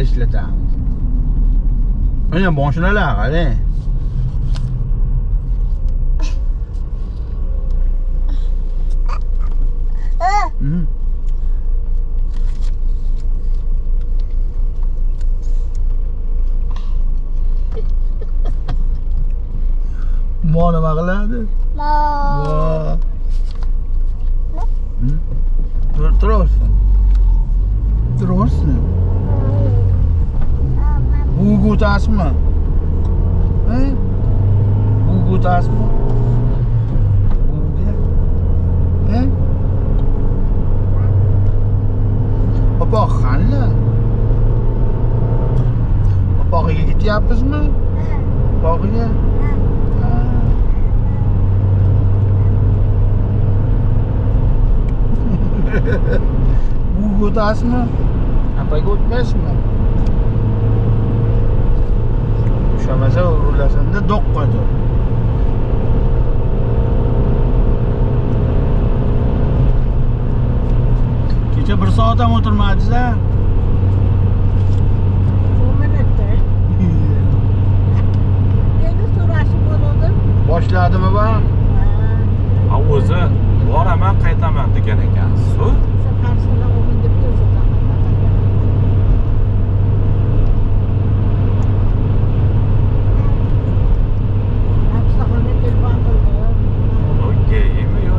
ishlatamiz. Mana mashinalar qarang. Mo nima qiladi? Mo. Turursin. Turursin. Bugu tasma. Bugu tasma. Bugu. Papa qanday? Papaga ketyapmizmi? Papaga. Bugu tasma. Apaga o'tmaysizmi? O'shamasa urulasanda do'qqadi. Kecha 1 soat ham o'tirmadingiz-a? Boshladimi bu? Ha o'zi boraman, qaytaman degan ekansiz.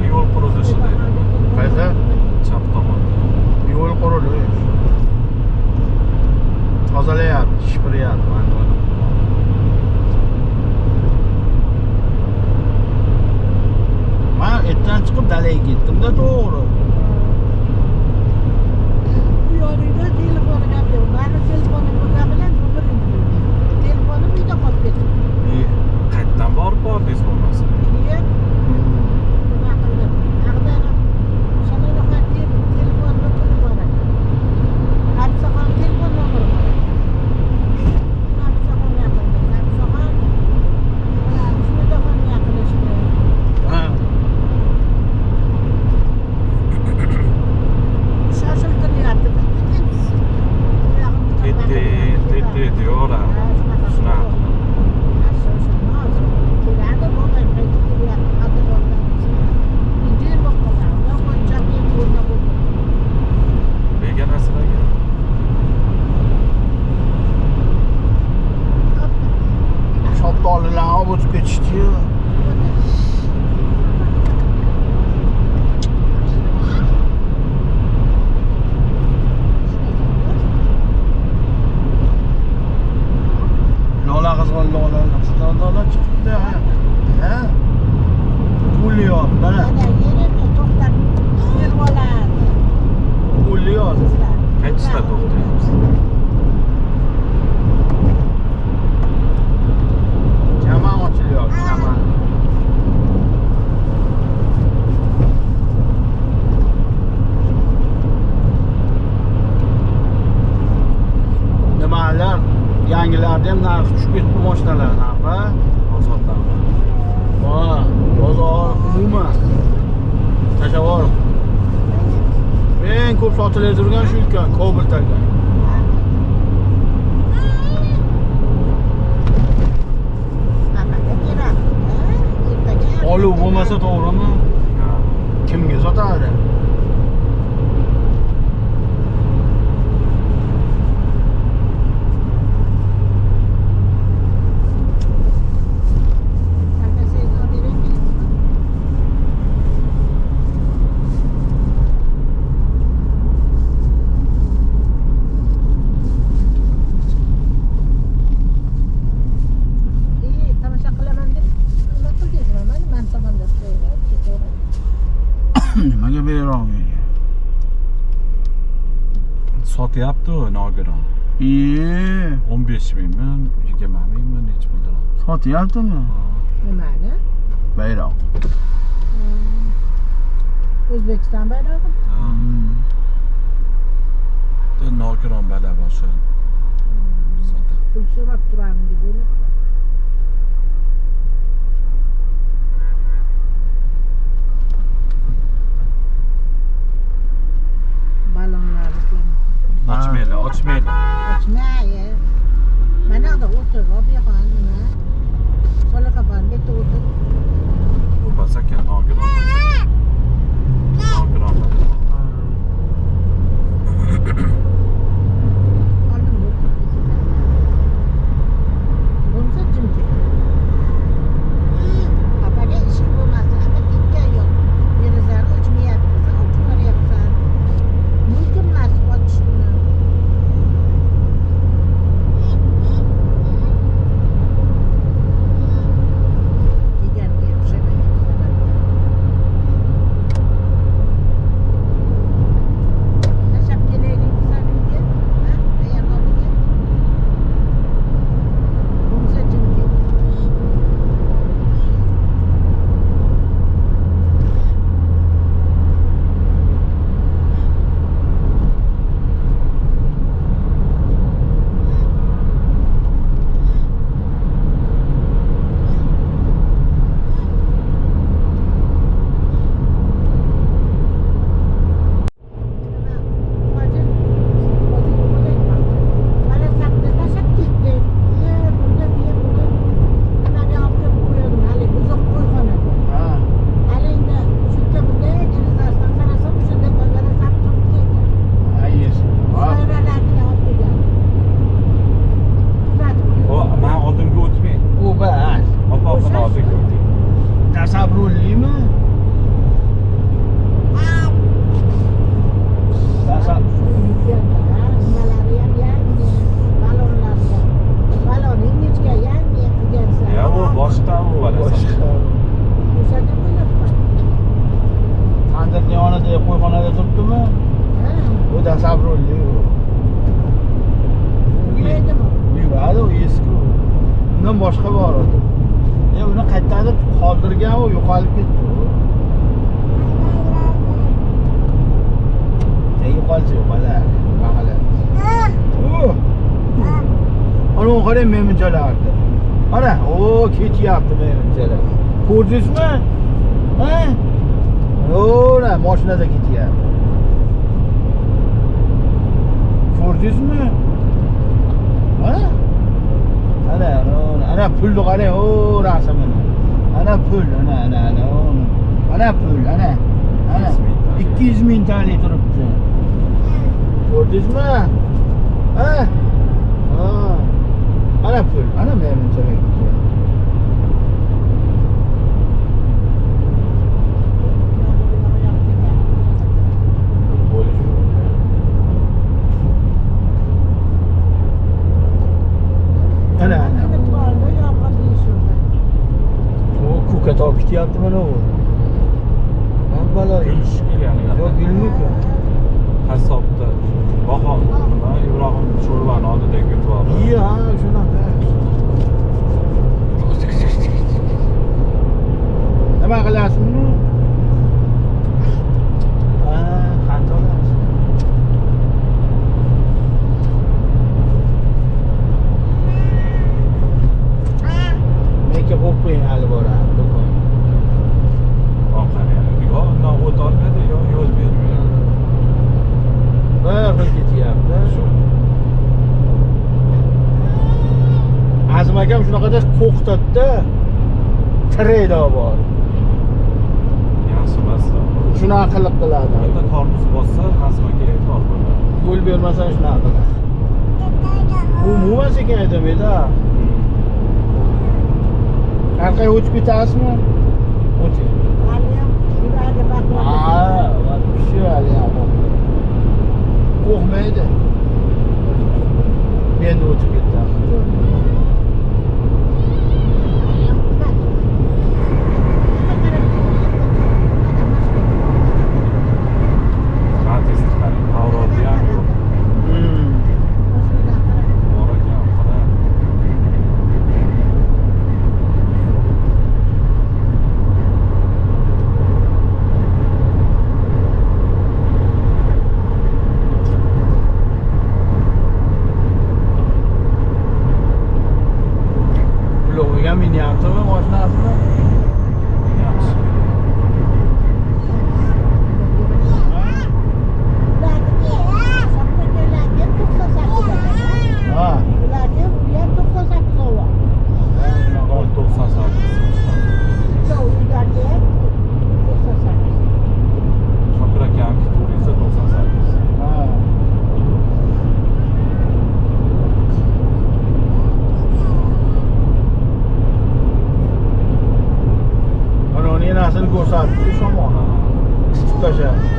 Yo'l qurilishida. Qaysi? Chap tomonda. Yo'l qurilish. Tozalayapti, shipiryapti. Men etdan chiqib dalaga ketdim-da, to'g'ri. Bu yo'lda telefoni gapirdi. Meni telefonim bo'lgan bilan telefonim uyda qolib ketdi. Qayerdan borib bordingiz bo'lmasa? Keyin nima qildim? Ag'darib sanoqqa telefonga puli bor ekan. Qarsaxon telefon nomeri bor ekan. Qarsaxon yaqinda. Qarsaxon Shundoqon yaqinlashdi. Shoshiltiryapti. Tete diyorlar. Shunaqa. Shaftolilarni olib o'tib ketishdi-yu. Lola qizg'on lola chiqibdi. Ha? Puli yo'q, mana. To'xtab kelib oladi. Puli yo'q. Qayerda to'xtayapsiz? Kaman ochilyapti, kaman. Nimalar? Yangilarda ham narxi tushib ketdi mashinalar narxi. Bozordan. Bozor umuman. Tashavvur. Eng ko'p sotilayotgan turgan shu ekan, Kobaltga. Olov bo'lmasa to'g'rimi? Kimga sotadi? Nimaga beraolmaydi? Sotyapti nogiron. 15 mingmi, 20 mingmi nech bildiram. Sotyaptimi? Nimani? Bayroq. O'zbekiston bayrog'i. Nogiron bala boshi. Sotadi. Pul so'rab turarmi deb o'ylab. Balonlar ochmaylar. Nej. Men hade återgått i han med. Så lika bandet åter. Hoppas jag kan några Aldım bu. Bunu sattım ki. Apa'da işin olmazsa ama dikkat yok. Bir zar uçmayapsa uçmar yapsan. Mümkün nasıl uçuşunu. Diğer bir şey mi? Nasıl gelelim sen diye? Ha? Eğer o diye. Bunu sattım ki. Ha. Hayır. Ha. O ben oldimga o'tmay. U bas. Oppoqni oldiga o'ting. Tasavvurlimi? Ya bu boshqa u Boshqa. Sandiqning yonida qo'yxonada turibdimi? U tasavvurli u. Yuradi u eski u. Undan boshqa bor edi. Uni qayerdadir qoldirgan u yo'qolib ketdi u. Yo'qolsa yo'qolar. Ana qarang menimchalardi. Ana, o ketyapti menimchalar. Ko'rdingizmi? Ha? Ora, mashinada ketyapti. Ko'rdingizmi? Ha? Ana pulni qarang, o rasmini. Ana pul, ana pul, ana. 200 ming talik turibdi. Ko'rdingizmi? Ha? Ha. Ana pul, ana menimchalar ketyapti. Ana. O ko'kat olib ketyapti mana u. Hammalar Gülüş kelyapti. Yo'q, gulmi-ku. Qassobda baho nima Ibrohim sho'rvani oldida gul bor. Iyi ha, shunaqa. Nima qilasizmi? Ha, qancha olasiz? Menga qo'yib qo'ying hali boradi do'kon. Yo, undan o't olmadi, yo yo'l bermaydi. Bir xil ketyapti. Azim akam shunaqada qo'rqitadi-da. Tirayda bor. Yaxshi emas. Shunaqa qilib qiladi. Bitta tormoz bossa, xizmatga tor bo'ladi. Yo'l bermasang shunaqa qiladi. U umuman sekin aytamaydi-da. Orqaga o'tib ketasizmi? O'ting. Ha, shu hali ham. Qo'rqmaydi. Endi o'tib ketdi. Gratis qaring, avrodi ham yo'q. Bor ekan, qara. ko'rsatdi shamol. Tutib tashladi.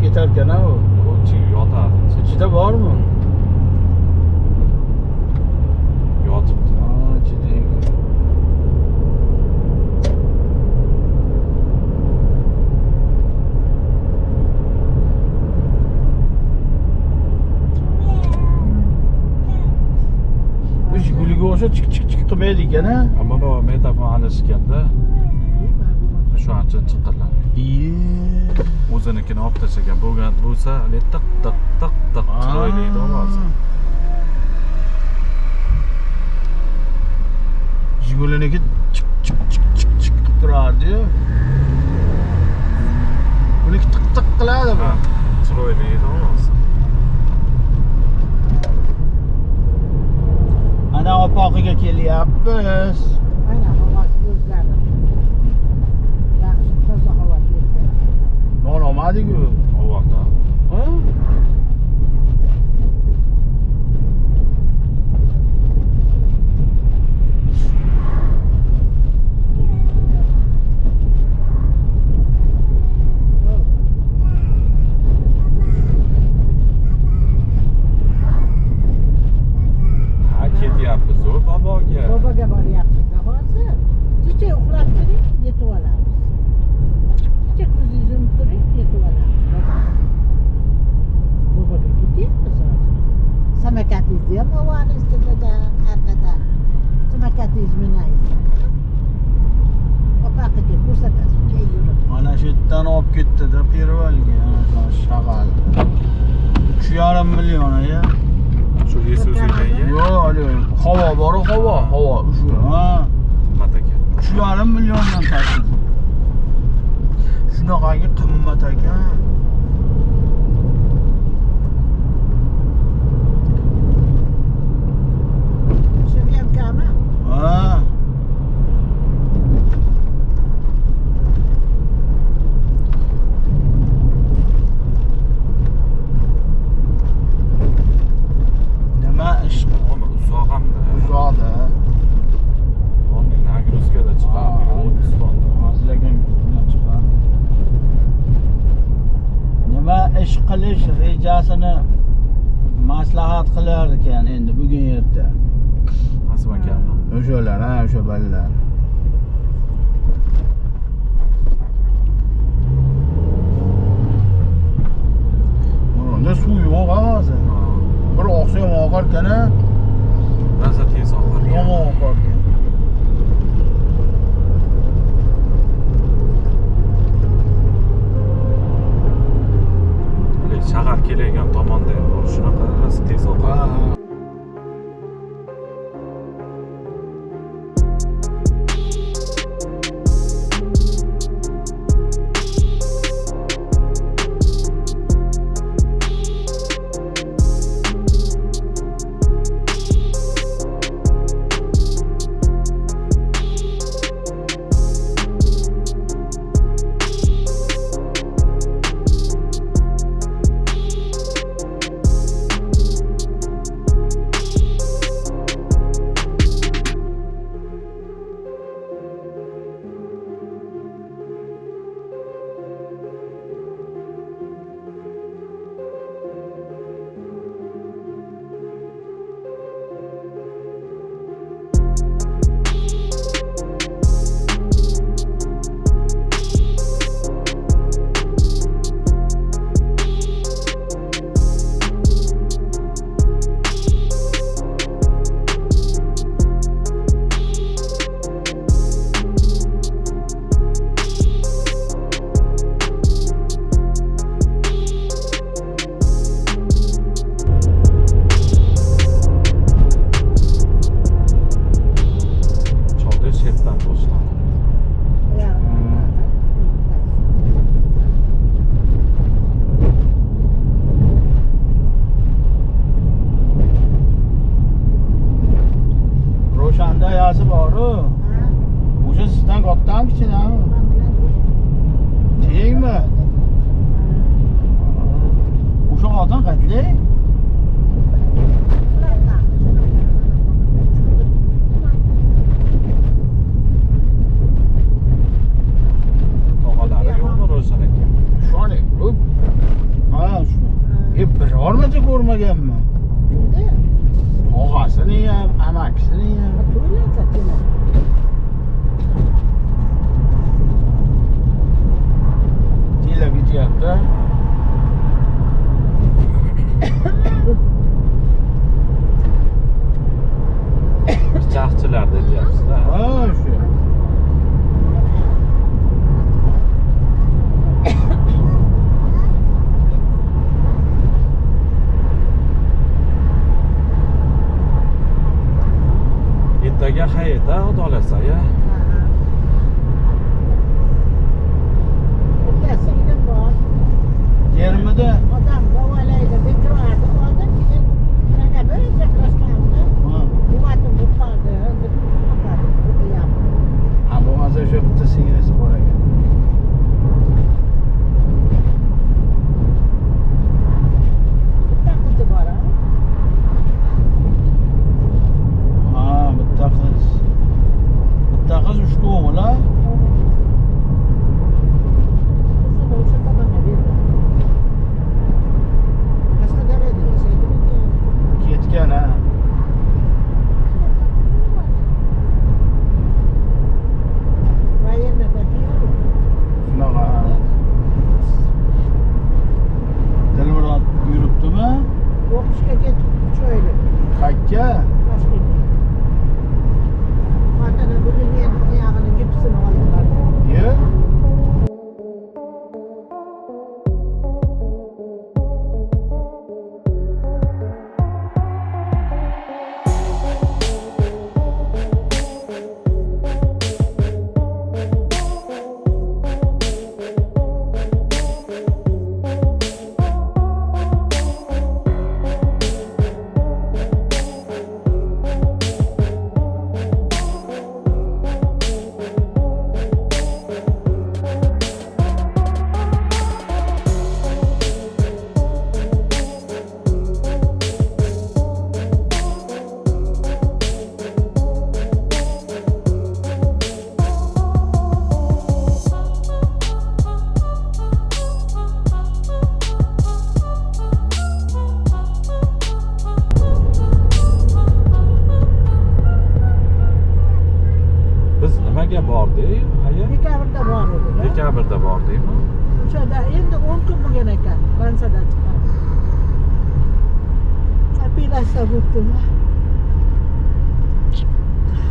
Ketarkan ha u. Yotadi. Ichida bormi? Yotibdi. Ha, ichida ekan. Bu Jiguliga o'sha chik qilmaydi ekan ha. Ammo bu metafon adashganda shu ancha chiqqanlar. O'zinikini olib tashlagan bo'lgan bo'lsa, tiq chiroyli edi ovozi. Jiguliniki chik qilib turardi-yu. Buniki tiq qiladi bu. Chiroyli edi ovozi. Ana opoqiga kelyapmiz. Aynan havasi o'zgardi. Yaxshi toza havo keldi. Non olmadik-ku. Avvalda. Ha? Ketyapmiz u boboga. Boboga boryapmiz hozir. Kecha uxlab turing, yetib olamiz. Kecha ko'zingizni yumib turing, yetib olamiz. Boboga ketyapmiz hozir. Samakatingizni ham olamiz tepada, arkada. Samakatingiz minaysiz. Opaqiga ko'rsatasiz, key yurib. Mana shu yerdan olib ketdi-da Pervalga. Shag'al. 3,5 million ya. Shu Isuzu'ga. Yo'q, havo bor-ku, havo. Shu, ha. Qimmat ekan. 3,5 milliondan tashdi. Shunaqangi qimmat ekan. Shuni ham kami? Ha. Nima ish Uzoq hamda. uzoqda? Onun Nagruzkada chiqadi. O'zbekistonda. Hozirlagan bilan chiqadi. Nima ish qilish rejasini maslahat qilar ekan endi bugun erta. Asman kabi. O'shalar, ha, o'sha balalar. Bunda suv yo'q hozir. Bir oqsa ham oqar ekan-a. Rosa tez oqar. Yomon oqar ekan. Shahar keladigan tomonda shunaqa rosa tez oqar. Ha. ko'rmaganmi? Kimda? Og'asini ham, amakisini ham. To'ylarda demak. Tilla ketyapti. Pichoqchilar deyapsiz-da. Ha, shu. Ertaga qayerda xudo xolasa ya? Ulasingda bor. Termida. Odam davolaydi, bekiradi, oldin keyin mana bir gaplashganmi? Ha. Buvatni buqadi, deb shunaqa deyapti. Ha, bo'lmasa o'sha bitta singlisi bor ekan. Bitta qizi bor, ha? Ha, bitta qiz. Bitta qiz, 3 ta o'g'il, ha? Qizini o'sha tomonga berdi. Qashqadaryoda yashaydimi? Ketgan, ha. Военныйda ku. Shunaqa. Dilmurod yuribdimi? O'qishga ketib 3 oylik. Qayerga? Toshkentga. Matana bugun men oyog'ini gipsini oldilar. Ye? Biz nimaga bordik? Qayerga? Dekabrda bor edi. Dekabrda bordikmi? O'shada endi 10 kun bo'lgan ekan. Fransiyadan chiqqan. Operatsiya bo'ldi.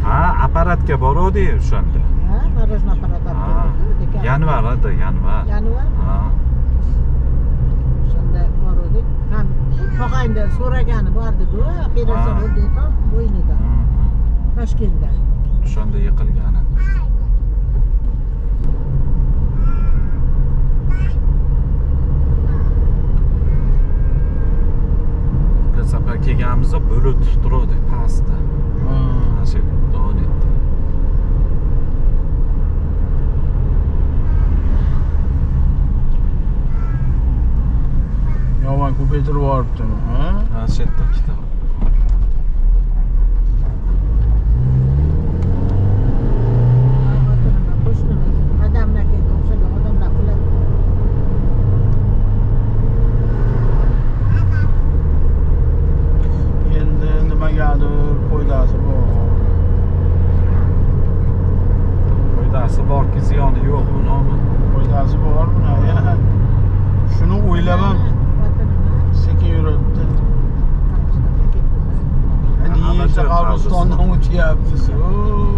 Ha, apparatga bordik o'shanda. Ha, marojna apparati Ha. olib Yanvar edi, yanvar. Yanvar. Ha. O'shanda bor edik. Ham tog'angda so'ragani bordi-ku, operatsiya Ha. bo'ldi ekan bo'ynida. Toshkentda. O'shanda yiqilgani. O'tgan safar kelganimizda bulut turuvdi pastda. Ha. Mana shu davom etdi. Yomon ko'paytirib yuboribdimi, ha? Mana shu yerda ikkita. Qo'shnimiz odamlarga o'xshagan odamlar qilib Endi nimagadir foydasi bor. Foydasi borki, ziyoni yo'q buni. Foydasi bor buni, ya. Shuni o'ylab ham sekin yuribdi. Niyatda qabristondan o'tyapmiz.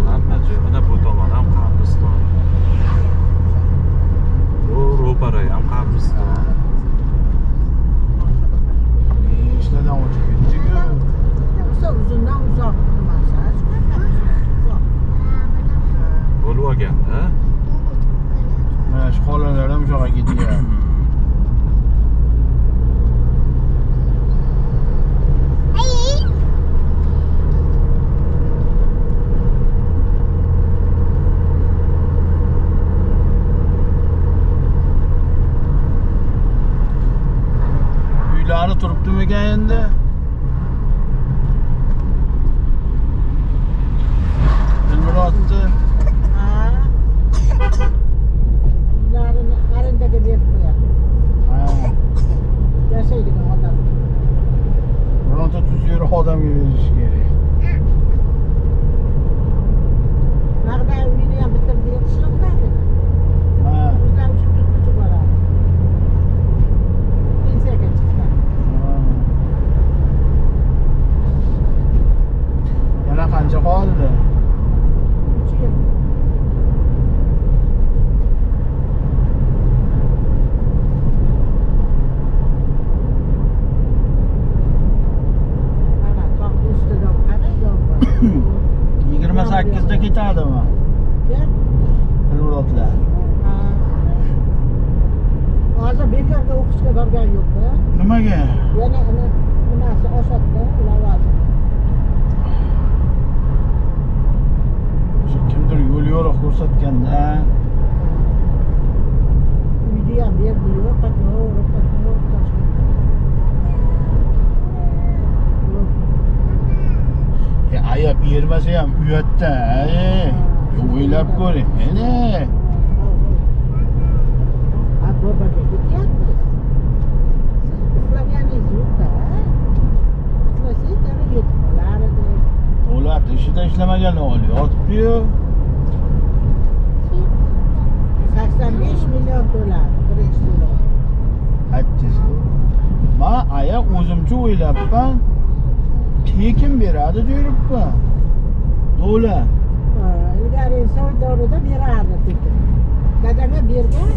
Hamma joy mana bu tomon ham qabriston. Bu ro'para ham qabriston. Ishlardan o'tib ketdik-ku. uzundan uzoq nimasi uzoq. Bo'lib olganda. Mana shu xolalar ham shu yoqqa ketyapti. Uylari turibdimikan endi? Dilmurodni Ularni arendaga berib qo'yadi. ha, Yashaydigan odam. ketadimi? Gap. Dilmurodlar. Ha. Hozir bekorga o'qishga borgan yo'q-da. Nimaga? Yana nimasi oshadi-da, lavozim. O'sha kimdir yo'l yo'riq ko'rsatganda, Uyda ham berdi-yu, qatnov Toshkentda. aya bermasa ham uyatda, o'ylab ko'ring. Mana Bobaga ketyapmiz. Siz uxlaganingiz yo'q-da. Uxlasangiz yana yetib qolar edi. To'lat ishida ishlamagani ol, yotibdi-yu. 85 million to'ladi birinchi to'lov. Aytdingiz-ku. Men aya o'zimcha o'ylabman. Tekin beradi deyapman. Do'la. Ilgari savdorida berardi tekin. Dadamga bergan.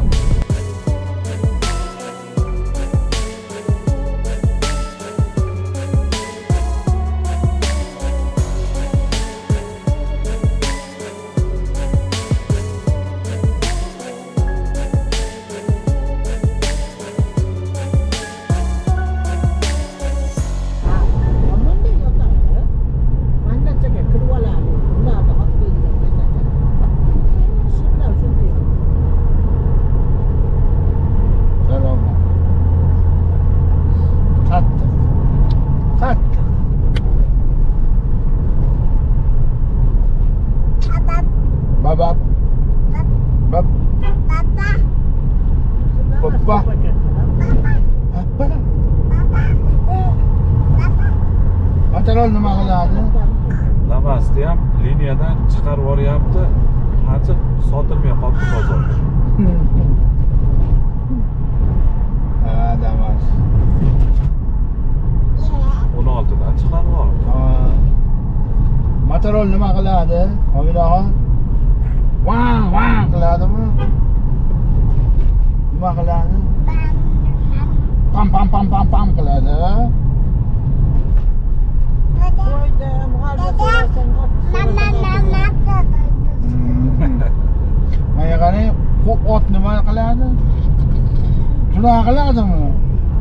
Material nima qiladi? Damas'da ham liniyadan chiqarib yuboryapti. Qancha sotilmay qolibdi bozorda. Ha, Damas. 16dan chiqarib yubordi. Ha. Material nima qiladi? Ominaxon. Vang qiladimi? Nima qiladi? Pam qiladi. Mana qarang, ot nima qiladi? Shunaqa qiladimi?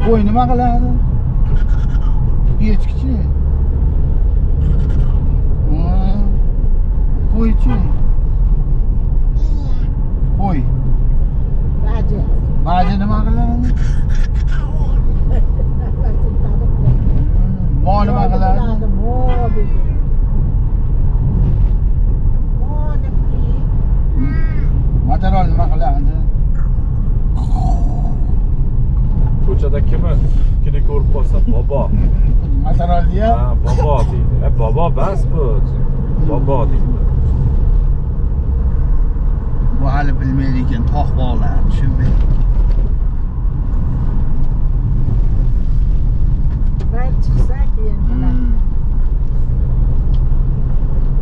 Qo'y nima qiladi? Echkichi. Qo'ychi. Qo'y. Baji nima qiladi? Mo nima qiladi? Material nima qiladi? Ko'chada kimni ko'rib qolsa, bobo. Material deya? Ha, bobo deydi. Bobo bas bu. Bobo deydi. Bu hali bilmaydi ekan, tog' bog'larni tushunmaydi. Ben chiqsak endi.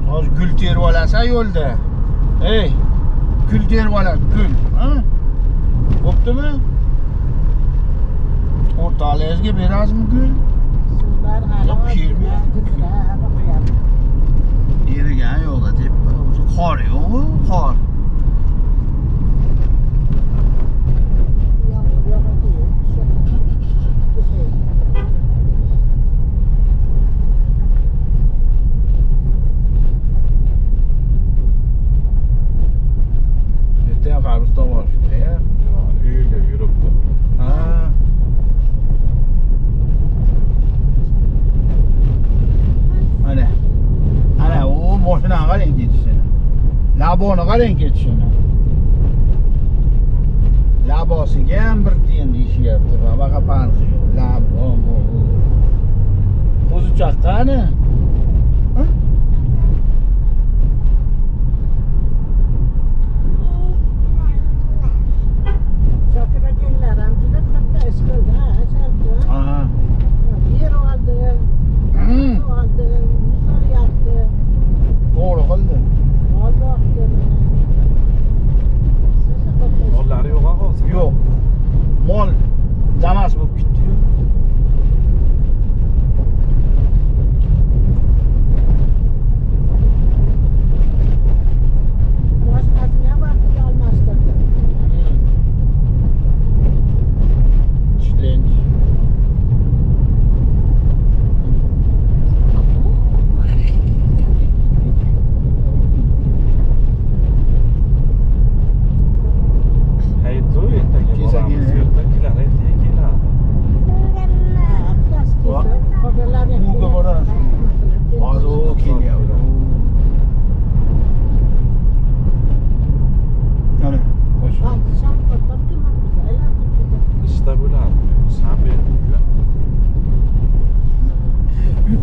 Hozir gul terib olasan yo'lda. Ey, gul terib oladi, gul. Ha? Bo'ptimi? O'rtog'ingizga berasizmi gul? Suvlar Yo'q, kelmayapti. Erigan yo'qda deb, qor yo'q-ku, qor. Qabriston bor shunda-ya. Uyga yuribdi. Ha. Ana u mashinaga qarang ketishini. Laboni qarang ketishini. Labosiga ham bir tiyin deyishyapti. Baqa farqi yo'q. Labo. Qo'zichoq qani? To'g'ri qildi. Mollari yo'q hozir. Yo'q. Mol Damas bo'lib ketdi.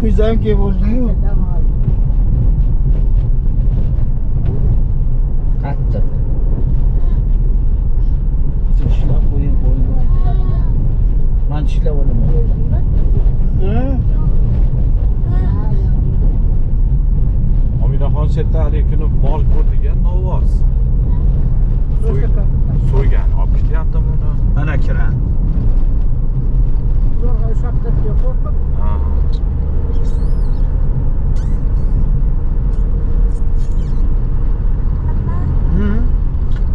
Uyzam kelib bo'ldi-yu. Dam oldi. Qattiq. Tishlab qo'ying qo'lni. Men tishlab olaman. Ominaxon shetda hali kuni mol ko'rdiga novoz. So'ygan olib ketyapti buni. Mana kiran. Zo'rg'a ushlabdi deb qo'rqib. Ha.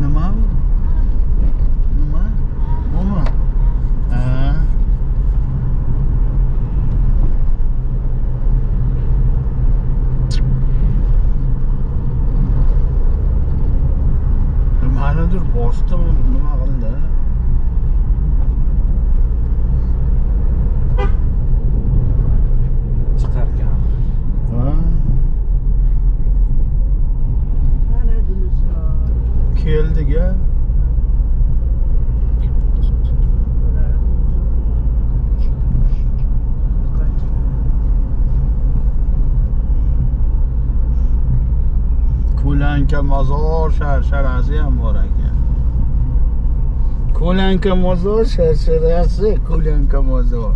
Nima? Nima? Nima? Ha. Nimadir bosdim, nima qildi? Chiqargan. Ha. Mana Guliston. Keldiga. Ko'lanka mozor sharshirasi ham bor ekan. Ko'lanka mozor sharshirasi, ko'lanka mozor.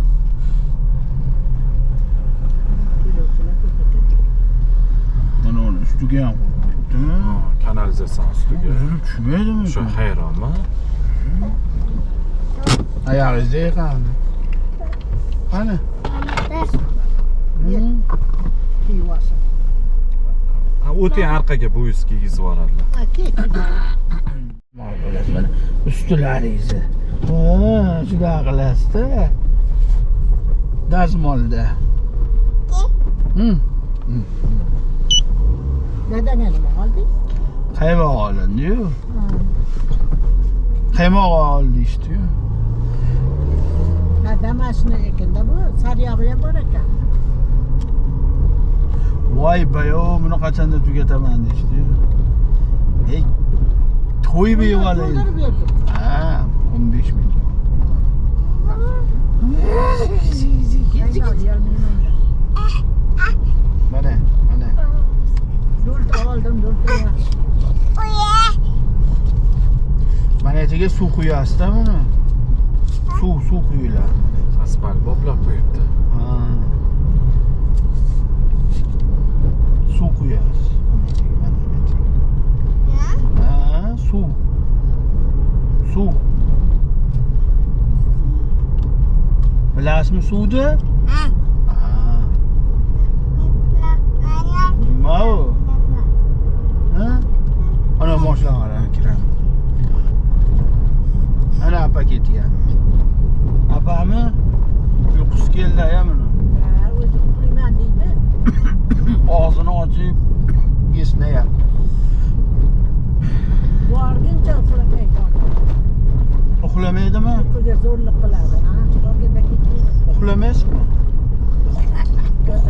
Mana uni ustiga ham qo'yibdi. Kanalizatsiya ustiga. O'zini tushmaydimi? Shu hayronmi? Oyog'ingizda yiqildi. Qani? Pivasi. Ha, o'ting orqaga bo'yiz kiygizib yuboradilar. Mana bo'lasiz mana ustilaringizni. Ha, juda qilasiz-da. Dazmolda. Dadanga nima olding? Qaymoq olindi-yu. Qaymoq oldi ishdi-yu. Ha, damashni ekanda bu saryog'i ham bor ekan. Voy bayo, buni qachonda tugataman deyishdi. Ey, to'y bevalaydi. To'ldirib berdim. Ha, 15 ming. Mana, mana. Do'lta oldim, do'lta yaxshi. Mana ichiga suv quyasiz-da buni. Suv quyiladi. Asfalt boplab qo'yibdi. Ha. Suv quyasiz. Ha, suv. Bilasizmi suvni? Ha. Nima u? Ha? Ana mashinaga kiramiz. Ana apa ketyapti. Apami? Uyqusi keldi-ya buni. Ha, o'zi uxlayman deydi. Og'zini ochib esnayapti. Borguncha uxlamaydi. Uxlamaydimi? Uyquga zo'rlik qiladi. Ha, borganda ketdi. Uxlamaysizmi?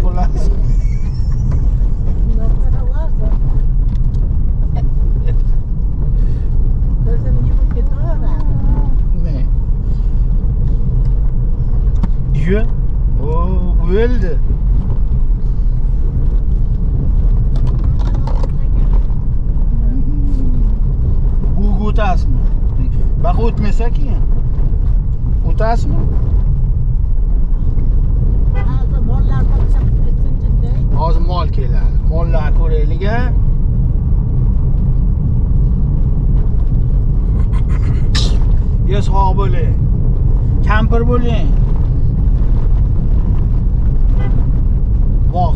Uxlaysiz. Ko'zini yumib ketaveradi. Ne? Iyo. Oo, o'ldi. Bu o'tasizmi? Baq o'tmasa keyin. O'tasizmi? Hozir mollar bo'lsa ketsin jinday. Hozir mol keladi. Mollarni ko'raylik-a. Ya sog' bo'ling. Kampir bo'ling.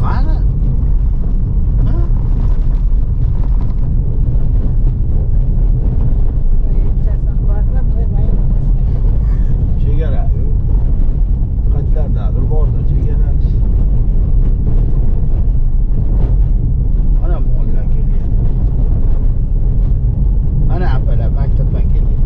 Qani? Ha? Chegara yo'q. Qachlardadir borda chegara. Mana mollar kelyapti. Mana apalar maktabdan kelyapti.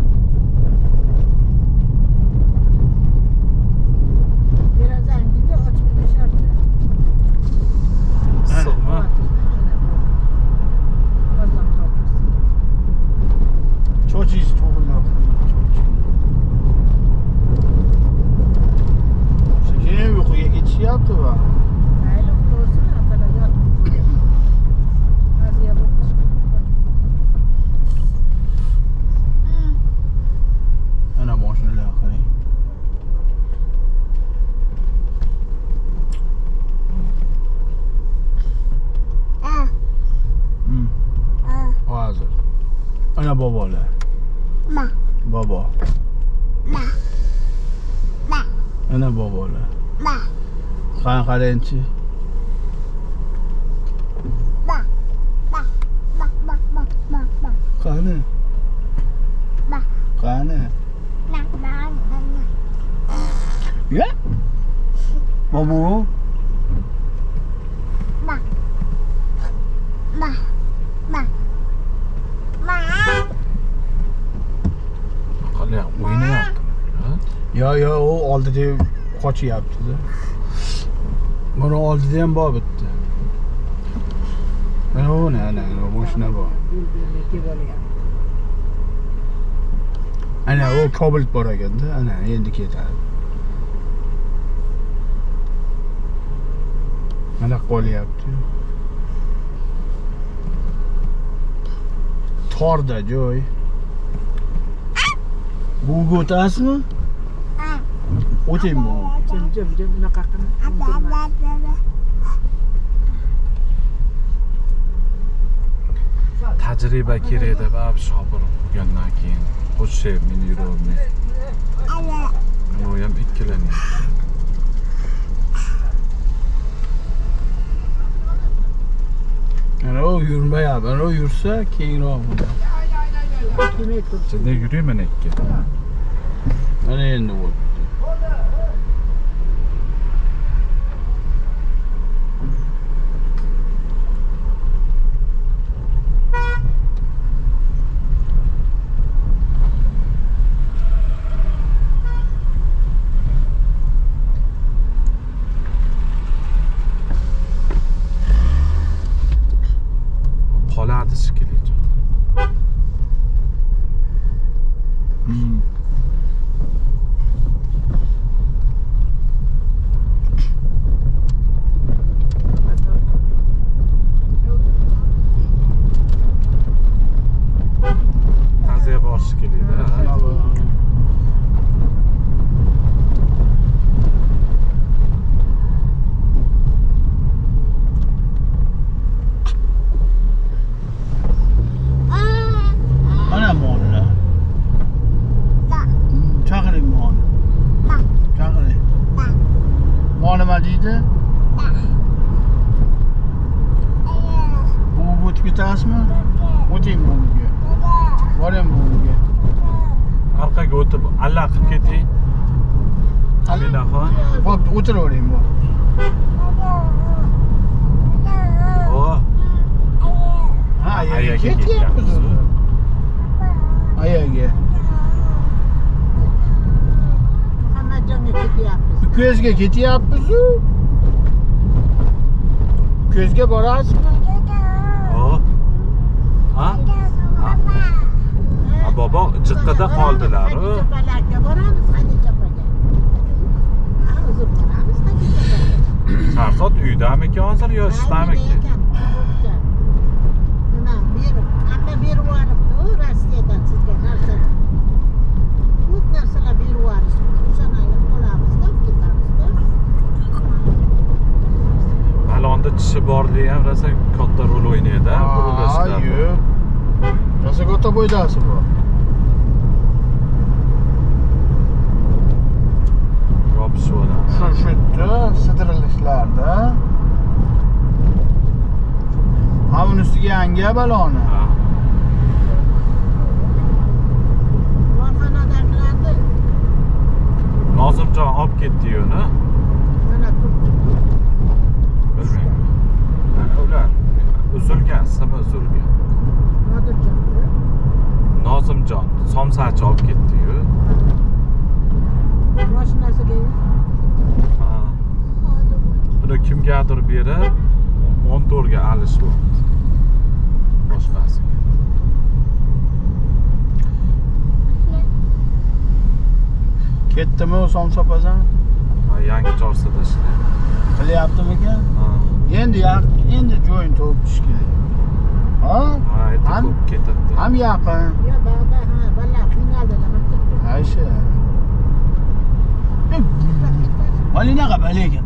bobolar. Bobo. Ana bobolar. Qarang-chi. Qani? Qani? Ya? Bobo. Qalyapti, o'ynayaptimi? Yo, u oldida qochyapti-da. Buni oldida ham bor bitta. Ana, mashina bor. Ana, u Cobalt bor ekanda, ana endi ketadi. Mana qolyapti. Torda joy. Buga o'tasizmi? O'taymi? Jim bunaqa qilib. Tajriba kerak deb shopir bo'lgandan keyin qo'shib meni yuravermay. U ham ikkilanyapti. Ana u yurmayapti. Ana u yursa keyinroq bo'ladi. Sen yurayman ikki. Mana endi o'tdi. Qoladi shekilli. Taziya bor shekilli-da. Ana mollar. Chaqiring molni. Chaqiring. Mol nima deydi? Bu o'tib ketasizmi? O'ting buga. Boring buga. Orqaga o'tib alla qilib keting. Alinaxon. Bo'pti, o'tiravering bu. O, Ha, ayaga ketyapmiz. Ayaga. Muhammadjonga ketyapmiz. Ko'zga ketyapmiz-ku. Ko'zga borasizmi? o. Ha? Ha, bobo jiqqada qoldilar. Hadichapalarga boramiz, Hadichapaga. Ha, o'zib boramiz Hadichapaga. Sarsot uydamiki hozir yo ishdamiki? Nima, amma berib yuboribdi u Rossiyadan sizga narsa. Ko'p narsalar berib yuborishdi. O'shani olamizda, ketamizda. Balonda tishi borligi ham rosa katta rol o'ynaydi, qurilishda. Yo'q. Rosa katta bo'ydasi bu. Yopishib oladi. Shu yerda sidirilishlarda. Ha, buni ustiga yangi baloni. Ha. Korxonadagilarni Nozimjon olib ketdi-yu, uni. mana turibdi. Bilmayman. Ular uzilgan, simi uzilgan. Nodirjon. Nozimjon somsachi olib ketdi-yu. Mashinasiga Ha. Buni kimgadir berib 14 ga alishibdi. Boshqasiga. Ketdimi o somsapazan? Ha, yangi chorsada ishlaydi. Qilyaptimikan? Ha. Endi joyin topib kerak. Ha? Ha, aytib Ham- ko'p ketadi. Ham yaqin. yo bog'da ha balla finalda nima ketdi. Aysha. Malinaqa balagan.